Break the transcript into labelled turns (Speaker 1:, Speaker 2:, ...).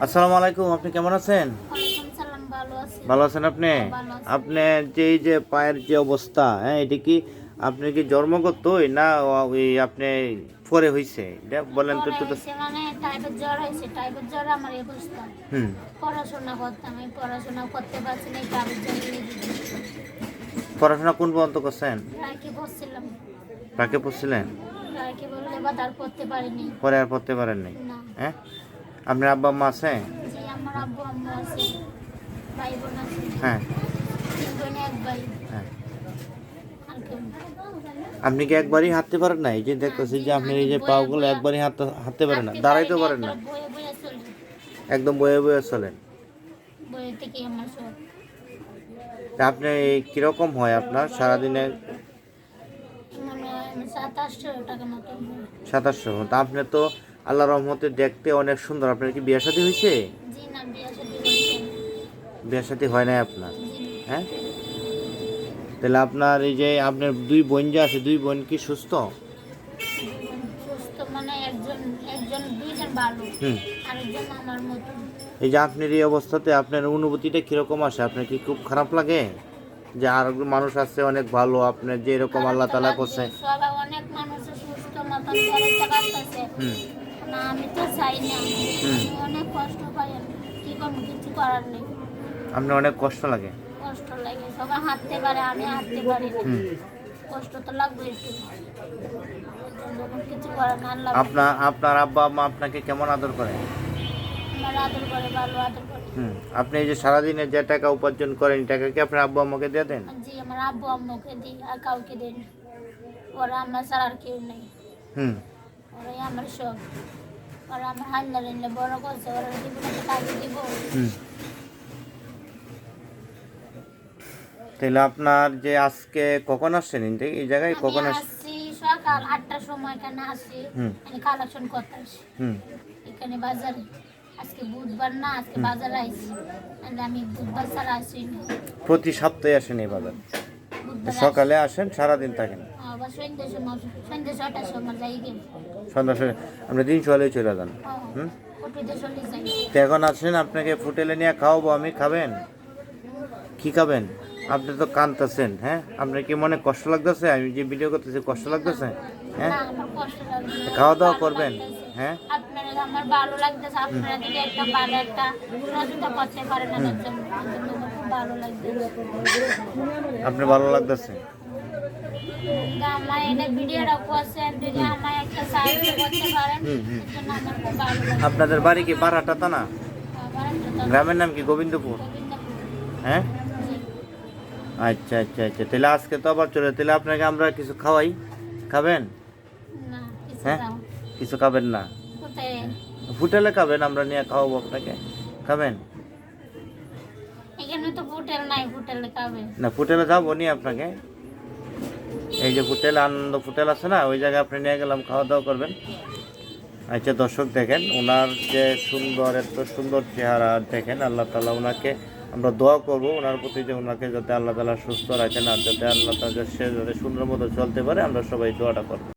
Speaker 1: আসসালামু আলাইকুম, আপনি কেমন আছেন?
Speaker 2: ওয়ালাইকুম সালাম, ভালো আছি।
Speaker 1: ভালো আছেন আপনি?
Speaker 2: ভালো আছি।
Speaker 1: আপনার যে এই যে পায়ের যে অবস্থা, হ্যাঁ, এটা কি আপনি কি জন্মগতই না ওই আপনি পরে হইছে? এটা বলেন তো
Speaker 2: পরে
Speaker 1: একটু তো।
Speaker 2: হয়েছে মানে টাইফয়েড জ্বর হয়েছে, টাইফয়েড জ্বরে আমার এই অবস্থা।
Speaker 1: হুম।
Speaker 2: পড়াশোনা করতাম, আমি পড়াশোনা করতে পারছি না, এই টাইফয়েড জ্বরে
Speaker 1: পড়াশোনা কোন পর্যন্ত করছেন?
Speaker 2: রায়কে বসছিলাম।
Speaker 1: কাকে পড়ছিলেন?
Speaker 2: রায়কে বললে এবার আর পড়তে পারিনি।
Speaker 1: পরে আর পড়তে পারেন নাই?
Speaker 2: না।
Speaker 1: হ্যাঁ, আপনার আব্বা আম্মা আছে?
Speaker 2: জি, আমার আব্বু আম্মু আছে, ভাই বোন আছে।
Speaker 1: হ্যাঁ।
Speaker 2: 3 বোনে 1 ভাই।
Speaker 1: হ্যাঁ।
Speaker 2: আর কেউ না।
Speaker 1: আপনি কি একবারই হাঁটতে পারেন না? এই যে দেখতেছি যে আপনি এই যে পাগুলো একবারই হাঁটতে পারেন না, দাঁড়াইতেও পারেন না,
Speaker 2: বয়ে বয়ে চলি।
Speaker 1: একদম বয়ে বয়ে চলেন।
Speaker 2: বয়ে থেকে আমার সব
Speaker 1: তা আপনি কিরকম হয় আপনার সারাদিনে?
Speaker 2: মানে 700-800 টাকা মতন হয়।
Speaker 1: 2700? তা আপনি তো আল্লাহ রহমতে দেখতে অনেক সুন্দর। আপনার কি বিয়ে শাদী হয়েছে?
Speaker 2: জি না, বিয়ে শাদী হয়েছে না।
Speaker 1: বিয়ে শাদী হয় নাই আপনার?
Speaker 2: জি না।
Speaker 1: হ্যাঁ। তাহলে আপনার এই যে আপনার 2 বোন যে আছে, 2 বোন কি সুস্থ?
Speaker 2: সুস্থ মানে একজন একজন 2জন ভালো,
Speaker 1: হুম।
Speaker 2: আরেকজন আমার মতন।
Speaker 1: এই যে আপনার এই অবস্থাতে আপনার অনুভূতিটা কিরকম আসে? আপনার কি খুব খারাপ লাগে যে আর মানুষ আছে অনেক ভালো, আপনার যে এরকম আল্লাহ তাআলা করছে?
Speaker 2: সবাই অনেক মানুষ সুস্থ মতন চলতে পারতেছে
Speaker 1: হুম।
Speaker 2: না, আমি তো চাই না।
Speaker 1: হুম।
Speaker 2: আমি অনেক কষ্ট পাই, আমি কি করবো, কিছু করার নেই।
Speaker 1: আপনার অনেক কষ্ট লাগে?
Speaker 2: কষ্ট লাগে, সবাই হাঁটতে পারে, আমি হাঁটতে পারি না।
Speaker 1: হুম।
Speaker 2: কষ্ট তো লাগবে একটু, যখন কিছু করার না আল্লাহ
Speaker 1: আপনার আব্বা আম্মা আপনাকে কেমন আদর করে?
Speaker 2: আমার আদর করে, ভালো আদর করে।
Speaker 1: হুম। আপনি এই যে সারাদিনে যে টাকা উপার্জন করেন, টাকা কি আপনার আব্বা আম্মাকে দিয়ে দেন?
Speaker 2: জি, আমার আব্বু আম্মুকে দিই, আর কাউকে দিই না। ওরা আমার ছাড়া আর কেউ নেই।
Speaker 1: হুম।
Speaker 2: ওরাই আমার সব। ওরা আমার হান্দার এনে বড় করছে, ওরা দিব না তো কাউকে দিব।
Speaker 1: হুম। তাহলে আপনার যে আজকে কখন আসছেন এই জায়গায়
Speaker 2: আমি
Speaker 1: কখন
Speaker 2: আসছি সকাল 8টার সময়, এখানে আসছি।
Speaker 1: হুম।
Speaker 2: আমি কালেকশন করতে আসি
Speaker 1: হুম।
Speaker 2: এখানে বাজারে। আজকে বুধবার না, আজকে বাজারে আইছি। আর আমি বুধবার ছাড়া আসি না।
Speaker 1: প্রতি সপ্তাহে আসেন এই বাজার?
Speaker 2: বুধবার
Speaker 1: সকালে আসেন, সারাদিন থাকেন?
Speaker 2: আবার সন্ধ্যে সময়, সন্ধ্যে 6টার সময় যাই গে।
Speaker 1: সন্ধ্যা সময় আপনি দিন সকালেই চলে যান? হুম।
Speaker 2: কটুতে চলে যাই।
Speaker 1: তো এখন আসেন, আপনাকে হোটেলে নিয়ে খাওয়াবো আমি, খাবেন? কি খাবেন? আপনি তো কাঁদতেছেন, হ্যাঁ? আপনার কি মনে কষ্ট লাগতেছে? আমি যে ভিডিও করতেছি কষ্ট লাগতেছে? হ্যাঁ।
Speaker 2: না, আমার কষ্ট লাগছে।
Speaker 1: খাওয়া দাওয়া
Speaker 2: ভালো
Speaker 1: করবেন?
Speaker 2: লাগতেছে।
Speaker 1: হ্যাঁ।
Speaker 2: আপনারা আমার ভালো লাগতেছে, আপনারা যদি একটা ভালো একটা সহযোগিতা করতে পারেন আমার জন্য, আমার জন্য আমার খুব ভালো লাগতেছে।
Speaker 1: আপনার ভালো লাগতেছে?
Speaker 2: যদি আমার এটা ভিডিওটা করছেন, যদি আমার একটা সাহায্য করতে পারেন, এর জন্য আমার খুব ভালো লাগছে।
Speaker 1: আপনাদের বাড়ি কি বারাটাতা না?
Speaker 2: আবার একটা তো
Speaker 1: গ্রামের নাম কি গোবিন্দপুর?
Speaker 2: গোবিন্দপুর।
Speaker 1: হ্যাঁ।
Speaker 2: জি।
Speaker 1: আচ্ছা আচ্ছা আচ্ছা, তাহলে আজকে তো আবার চলে, তাহলে আপনাকে আমরা কিছু খাওয়াই, খাবেন?
Speaker 2: না, কিছু
Speaker 1: হ্যাঁ।
Speaker 2: দাও।
Speaker 1: কিছু খাবেন না?
Speaker 2: কোথায়?
Speaker 1: হোটেলে খাবেন, আমরা নিয়ে খাওয়াবো আপনাকে, খাবেন?
Speaker 2: এখানে তো হোটেল নাই, হোটেলে খাবে।
Speaker 1: না, হোটেলে যাবো নি আপনাকে। এই যে হোটেল, আনন্দ হোটেল আছে না, ওই জায়গায় আপনি নিয়ে গেলাম, খাওয়া দাওয়া করবেন। আচ্ছা দর্শক দেখেন, ওনার যে সুন্দর, এত সুন্দর চেহারা দেখেন, আল্লাহ তাআলা ওনাকে আমরা দোয়া করবো ওনার প্রতি যে ওনাকে যাতে আল্লাহ তাআলা সুস্থ রাখেন, আর যাতে আল্লাহ তাআলা সে যাতে সুন্দর মতো চলতে পারে, আমরা সবাই দোয়াটা করবো।